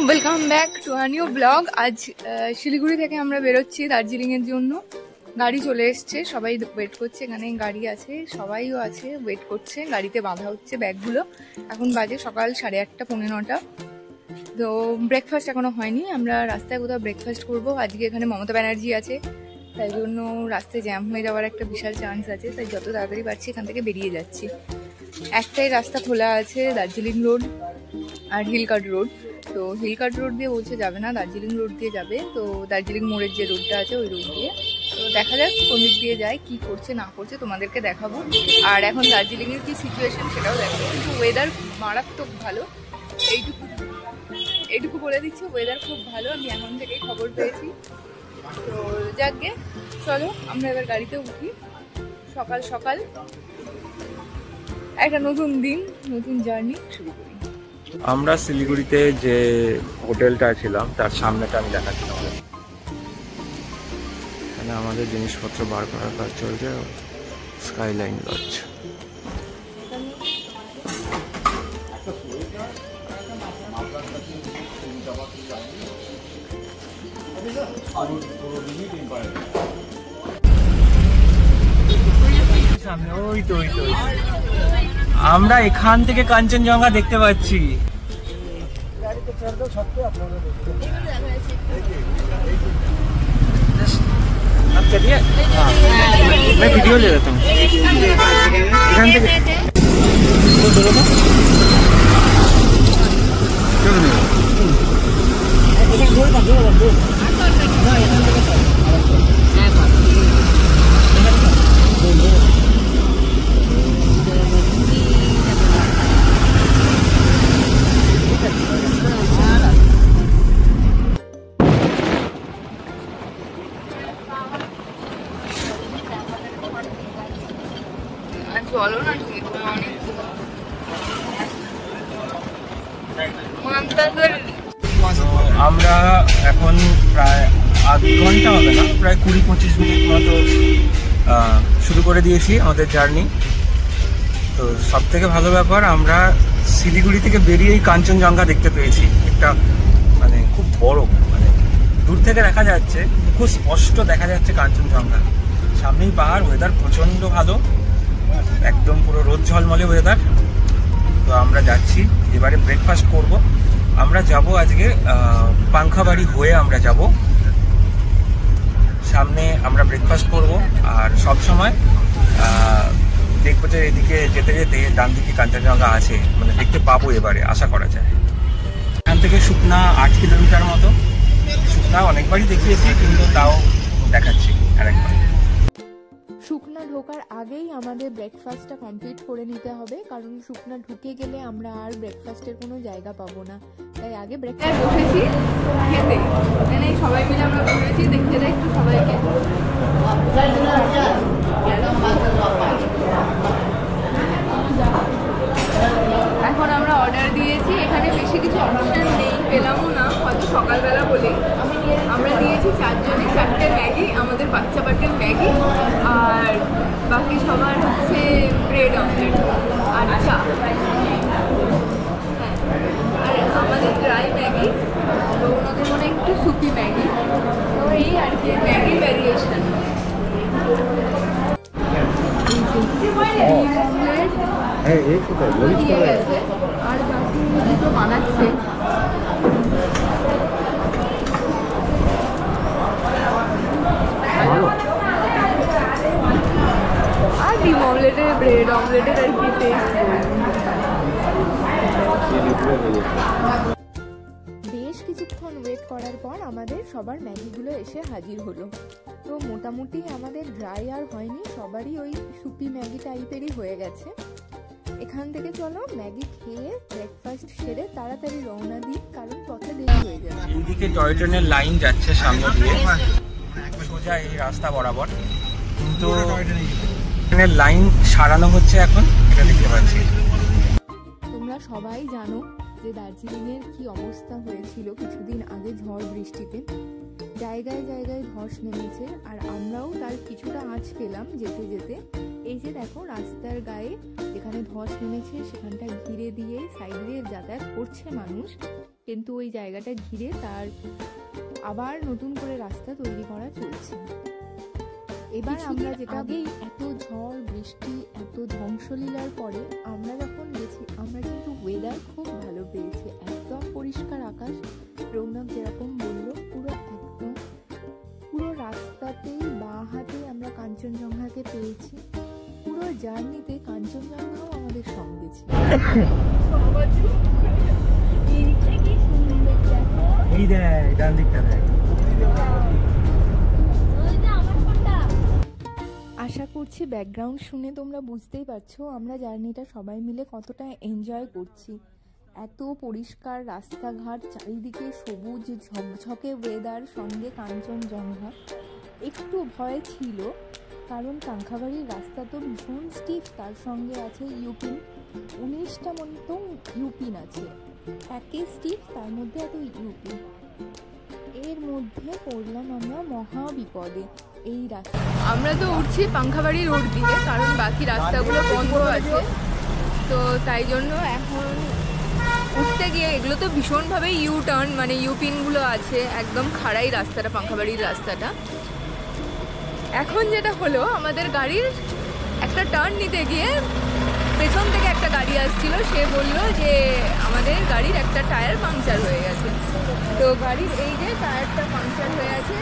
Welcome back to a new blog. আজ শিলিগুড়ি থেকে আমরা বেরোচ্ছি দার্জিলিং এর জন্য। গাড়ি চলে এসছে, সবাই ওয়েট করছে, এখানে গাড়ি আছে, সবাইও আছে, ওয়েট করছে, গাড়িতে বাঁধা হচ্ছে ব্যাগগুলো। এখন বাজে সকাল 8:30 পৌনে 9টা। তো ব্রেকফাস্ট এখনো হয়নি, আমরা রাস্তায় কোথাও ব্রেকফাস্ট করবো। আজকে এখানে মমতা ব্যানার্জি আছে, তাই জন্য রাস্তায় জ্যাম হয়ে যাওয়ার একটা বিশাল চান্স আছে, তাই যত তাড়াতাড়ি পারছি এখান থেকে বেরিয়ে যাচ্ছি। একটাই রাস্তা খোলা আছে, দার্জিলিং রোড আর হিলকাট রোড। তো হিলকাট রোড দিয়ে বলছে যাবে না, দার্জিলিং রোড দিয়ে যাবে। তো দার্জিলিং মোড়ের যে রোডটা আছে ওই রোড দিয়ে। তো দেখা যাক কোন দিক দিয়ে যায়, কি করছে না করছে তোমাদেরকে দেখাবো। আর এখন দার্জিলিংয়ের কি সিচুয়েশন সেটাও দেখাবো। কিন্তু ওয়েদার মারাত্মক ভালো, এইটুকু বলে দিচ্ছি, ওয়েদার খুব ভালো। আমি এখন থেকেই খবর পেয়েছি। তো যাকগে, চলো আমরা এবার গাড়িতে উঠি। সকাল সকাল একটা নতুন দিন, নতুন জার্নি শুরু করি। আমরা শিলিগুড়িতে যে হোটেলটা ছিলাম তার সামনেটা আমি দেখাচ্ছিলাম। এখানে আমাদের জিনিসপত্র বার করার কাজ চলছে। Skyline Lodge. আমরা এখান থেকে কাঞ্চনজঙ্ঘা দেখতে পাচ্ছি। ভিডিও ले लेता हूँ এখান থেকে। চলো না তুমি, অনেক আমরা এখন প্রায় আধ ঘন্টা হবে না, প্রায় 20-25 মিনিট মতো শুরু করে দিয়েছি আমাদের জার্নি। তো সব থেকে ভালো ব্যাপার, আমরা শিলিগুড়ি থেকে বেরিয়েই কাঞ্চনজঙ্ঘা দেখতে পেয়েছি। একটা মানে খুব বড়, মানে দূর থেকে দেখা যাচ্ছে, খুব স্পষ্ট দেখা যাচ্ছে কাঞ্চনজঙ্ঘা। সামনেই পাহাড়, ওয়েদার প্রচণ্ড ভালো, একদম পুরো রোদ ঝলমলে ওয়েদার। তো আমরা যাচ্ছি, এবারে ব্রেকফাস্ট করব। আমরা যাব আজকে পাংখাবাড়ি হয়ে আমরা যাব, সামনে আমরা ব্রেকফাস্ট করব। আর সব সময় দেখবো যে এদিকে যেতে যেতে ডান দিকে কাঞ্চনজঙ্ঘা আছে, মানে দেখতে পাবো এবারে, আশা করা যায়। এখান থেকে শুকনা 8 কিলোমিটার মতো। শুকনা অনেকবারই দেখিয়েছি, কিন্তু তাও দেখাচ্ছি আরেকবার। শুকনা ঢোকার আগেই আমাদের ব্রেকফাস্টটা কমপ্লিট করে নিতে হবে, কারণ শুকনা ঢুকে গেলে আমরা আর ব্রেকফাস্টের কোনো জায়গা পাবো না। তাই আগে ব্রেকফাস্ট বসেছি খেতে, মানে সবাই মিলে আমরা বসেছি দেখতে দেয় একটু সবাইকে। এখন আমরা অর্ডার দিয়েছি, এখানে বেশি কিছু অপশন নেই, পেলামও না হয়তো সকালবেলা বলে। আমরা দিয়েছি 4 জনে 4টে ম্যাগি, আমাদের বাচ্চা বাটের ম্যাগি, আর বাকি সবার হচ্ছে ব্রেড অমলেট আর চা। হ্যাঁ, আর আমাদের ড্রাই ম্যাগি, তো ওনাদের মনে একটু সুপি ম্যাগি। তো এই আর কি ম্যাগি ভ্যারিয়েশন। আর বাকি দুটো বানাচ্ছে। আর ডিম অমলেটের, ব্রেড অমলেটের আর কি টেস্ট। বেশ কিছুক্ষণ ওয়েট করার পর আমাদের সবার ম্যাগিগুলো এসে হাজির হলো। তো মোটামুটি আমাদের ড্রাই আর হয়নি, সবারই ওই সুপি ম্যাগি টাইপেরই হয়ে গেছে। এখান থেকে চলো ম্যাগি খেয়ে ব্রেকফাস্ট সেরে তাড়াতাড়ি রওনা দিই, কারণ পথে দেরি হয়ে যাবে। এইদিকে টয় ট্রেনের লাইন যাচ্ছে সামনে দিয়ে, সোজা এই রাস্তা বরাবর, কিন্তু ট্রেনের লাইন সারানো হচ্ছে এখন, এটা দেখতে পাচ্ছি। তোমরা সবাই জানো যে দার্জিলিংয়ের কি অবস্থা হয়েছিল কিছুদিন আগে ঝড় বৃষ্টিতে। জায়গায় জায়গায় ধস নেমেছে, আর আমরাও তার কিছুটা আঁচ পেলাম যেতে যেতে। এই যে দেখো রাস্তার গায়ে যেখানে ধস নেমেছে সেখানটা ঘিরে দিয়ে সাইড দিয়ে যাতায়াত করছে মানুষ। কিন্তু ওই জায়গাটা ঘিরে তার আবার নতুন করে রাস্তা তৈরি করা চলছে। এবার আমরা যেটা আগেই এত ঝড় বৃষ্টি এত ধ্বংসলীলার পরে আমরা যখন গেছি আমরা কিন্তু ওয়েদার খুব ভালো পেয়েছি, একদম পরিষ্কার আকাশ। রৌনক যেরকম বললো পুরো রাস্তাতেই বাঁ হাতে আমরা কাঞ্চনজঙ্ঘাকে পেয়েছি। পুরো জার্নিতে কাঞ্চনজঙ্ঘাও আমাদের সঙ্গে ছিল। আশা করছি ব্যাকগ্রাউন্ড শুনে তোমরা বুঝতেই পারছো আমরা জার্নিটা সবাই মিলে কতটা এনজয় করছি। এত পরিষ্কার রাস্তাঘাট, চারিদিকে সবুজ ঝকঝকে ওয়েদার, সঙ্গে কাঞ্চনজঙ্ঘা। একটু ভয় ছিল কারণ কাঙ্খাবাড়ির রাস্তা তো ভীষণ স্টিফ, তার সঙ্গে আছে ইউপিন, 19টা মতো ইউপিন আছে, একে স্টিফ তার মধ্যে এত ইউপিন। এর মধ্যে পড়লাম আমরা মহা বিপদে। এই রাস্তা আমরা তো উঠছি পাংখাবাড়ি রোড দিয়ে, কারণ বাকি রাস্তাগুলো বন্ধ আছে, তো তাই জন্য এখন উঠতে গিয়ে এগুলো তো ভীষণভাবে ইউ টার্ন, মানে ইউপিনগুলো আছে, একদম খাড়াই রাস্তাটা, পাংখাবাড়ির রাস্তাটা। এখন যেটা হলো, আমাদের গাড়ির একটা টার্ন নিতে গিয়ে পেছন থেকে একটা গাড়ি আসছিল, সে বললো যে আমাদের গাড়ির একটা টায়ার পাংচার হয়ে গেছে। তো গাড়ির এই যে টায়ারটা পাংচার হয়ে আছে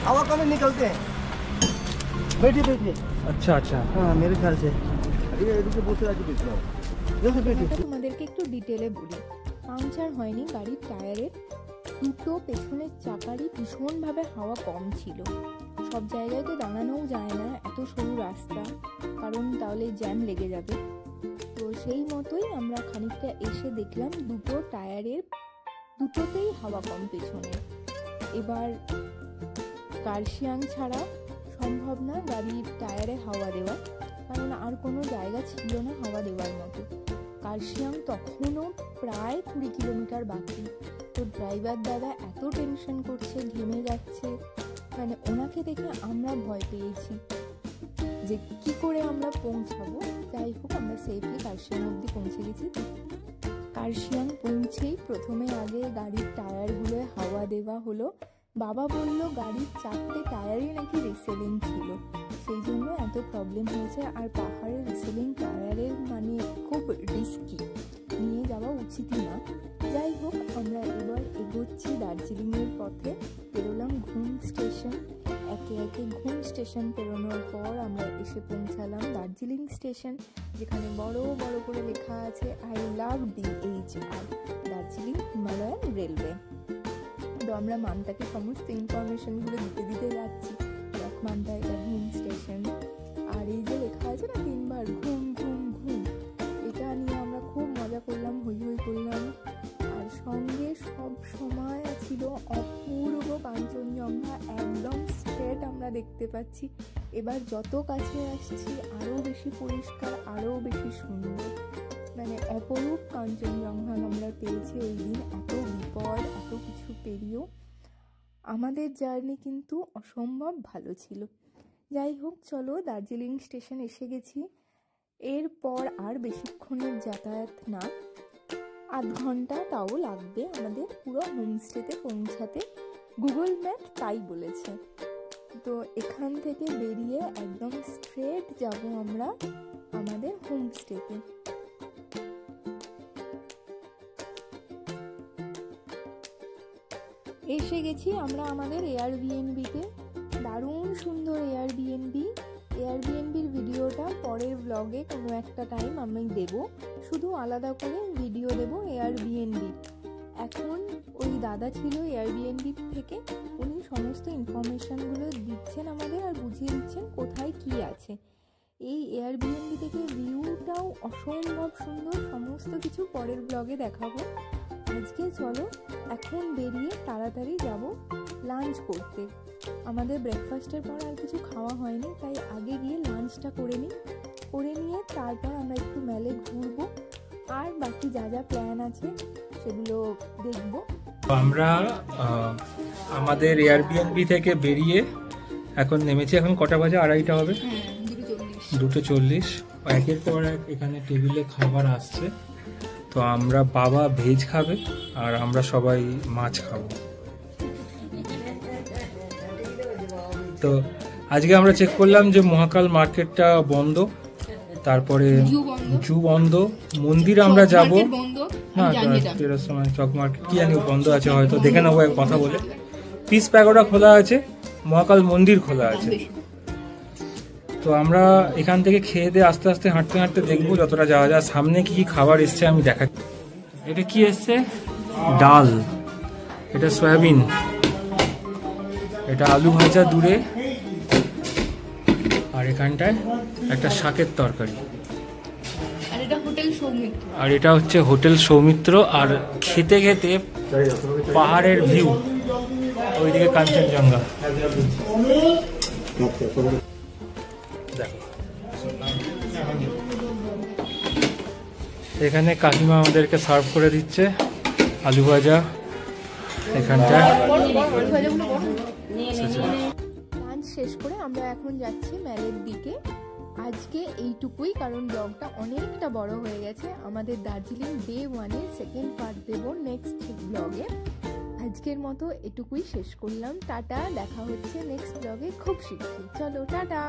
हवा कम निकलते हैं। बैठिए बैठिए। আচ্ছা আচ্ছা, हाँ मेरे ख्याल से अभी इधर बहुत सारा चीज है। जैसे बैठिए। তোমাদেরকে একটু ডিটেলে বলি। পাংচার হয়নি, গাড়ির টায়ারের দুটো পেছনের চাকারই ভীষণভাবে হাওয়া কম ছিল। সব জায়গায় তো দাঁড়ানোও যায় না, এত সরু রাস্তা, কারণ তাহলে জ্যাম লেগে যাবে। তো সেই মতোই আমরা খানিকটা এসে দেখলাম দুটো টায়ারের দুটোতেই হাওয়া কম পেছনে। এবার কার্শিয়াং ছাড়া সম্ভব না গাড়ির টায়ারে হাওয়া দেওয়া, কারণ আর কোনো জায়গা ছিল না হাওয়া দেওয়ার মতো। কার্শিয়াং তখনও প্রায় 20 কিলোমিটার বাকি। তো ড্রাইভার দাদা এত টেনশন করছে, ঘেমে যাচ্ছে, মানে ওনাকে দেখে আমরা ভয় পেয়েছি যে কি করে আমরা পৌঁছাবো। যাই হোক আমরা সেফলি কার্শিয়াং অবধি পৌঁছে গেছি। কার্শিয়াং পৌঁছেই প্রথমে আগে গাড়ির টায়ারগুলোয় হাওয়া দেওয়া হলো। বাবা বলল গাড়ির 4টে টায়ারই নাকি রিসেলিং ছিল, সেই জন্য এত প্রবলেম হয়েছে। আর পাহাড়ের রিসেলিং টায়ারের মানে খুব রিস্কি, নিয়ে যাওয়া উচিতই না। যাই হোক আমরা এবার এগোচ্ছি দার্জিলিংয়ের পথে। পেরোলাম ঘুম স্টেশন, একে একে ঘুম স্টেশন পেরোনোর পর আমরা এসে পৌঁছালাম দার্জিলিং স্টেশন, যেখানে বড় বড় করে লেখা আছে I love DHR, Darjeeling Himalayan railway. তো আমরা মানটাকে সমস্ত ইনফরমেশনগুলো দিতে যাচ্ছি। দেখ মানটা, এটা ঘুম স্টেশন, আর এই যে লেখা আছে না 3 বার ঘুম ঘুম ঘুম, এটা নিয়ে আমরা খুব মজা করলাম, হই হই করলাম। আর সঙ্গে সব সময় ছিল অপূর্ব কাঞ্চনজঙ্ঘা, একদম স্ট্রেট আমরা দেখতে পাচ্ছি। এবার যত কাছে আসছি আরও বেশি পরিষ্কার, আরও বেশি সুন্দর, মানে অপরূপ কাঞ্চনজঙ্ঘা আমরা পেয়েছি ওই দিন। এত বিপদ, এত কিছু পেরিয়েও আমাদের জার্নি কিন্তু অসম্ভব ভালো ছিল। যাই হোক চলো, দার্জিলিং স্টেশন এসে গেছি। এরপর আর বেশিক্ষণের যাতায়াত না, আধ ঘন্টা তাও লাগবে আমাদের পুরো হোমস্টেতে পৌঁছাতে, গুগল ম্যাপ তাই বলেছে। তো এখান থেকে বেরিয়ে একদম স্ট্রেট যাব আমরা আমাদের হোমস্টেতে। এসে গেছি আমরা আমাদের এয়ারবিএনবিতে। দারুণ সুন্দর এয়ারবিএনবির ভিডিওটা পরের ব্লগে কোনো একটা টাইম আমি দেব, শুধু আলাদা করে ভিডিও দেব এয়ারবিএনবির। এখন ওই দাদা ছিল এয়ারবিএনবি থেকে, উনি সমস্ত ইনফরমেশনগুলো দিচ্ছেন আমাদের আর বুঝিয়ে দিচ্ছেন কোথায় কি আছে। এই এয়ারবিএনবি থেকে ভিউটাও অসম্ভব সুন্দর, সমস্ত কিছু পরের ব্লগে দেখাবো। আজকে চলো এখন বেরিয়ে তাড়াতাড়ি যাব লাঞ্চ করতে। আমাদের ব্রেকফাস্টের পর আর কিছু খাওয়া হয়নি, তাই আগে গিয়ে লাঞ্চটা করে নিয়ে তারপর আমরা একটু মেলে ঘুরবো, আর বাকি যা যা প্ল্যান আছে সেগুলো দেখবো। আমরা আমাদের এয়ারবিএনবি থেকে বেরিয়ে এখন নেমেছি। এখন কটা বাজে? 2:30 হবে, 2:40। একের পর এক এখানে টেবিলে খাবার আসছে। তো তো আমরা বাবা ভেজ খাবে আর আমরা সবাই মাছ খাবো। তো আজকে আমরা চেক করলাম যে মহাকাল মার্কেটটা বন্ধ, তারপরে জু বন্ধ, মন্দির আমরা যাব না, তেরোর সময় চক মার্কেট কি জানি বন্ধ আছে, হয়তো দেখে নেবো এক কথা বলে। পিস প্যাগোডা খোলা আছে, মহাকাল মন্দির খোলা আছে। তো আমরা এখান থেকে খেয়ে দিয়ে আস্তে আস্তে হাঁটতে হাঁটতে দেখবো যতটা যাওয়া যায়। সামনে কি কি খাবার এসছে আমি দেখাচ্ছি। এটা কি এসছে? ডাল, এটা সয়াবিন, এটা আলু ভাজা দূরে, আর এখানটায় একটা শাকের তরকারি, আর এটা হচ্ছে হোটেল সৌমিত্র। আর খেতে খেতে পাহাড়ের ভিউ, ওইদিকে কাঞ্চনজঙ্ঘা দেখো। এখানে কাকিমা আমাদেরকে সার্ভ করে দিচ্ছে আলু ভাজা এখানটায়। লাঞ্চ শেষ করে আমরা এখন যাচ্ছি মেলের দিকে। আজকে এইটুকুই, কারণ ব্লগটা অনেকটা বড় হয়ে গেছে। আমাদের দার্জিলিং ডে 1-এর সেকেন্ড পার্ট দেব নেক্সট ব্লগে। আজকের মতো এটুকুই শেষ করলাম। টাটা, দেখা হচ্ছে নেক্সট ব্লগে খুব শীঘ্রই। চলো টাটা।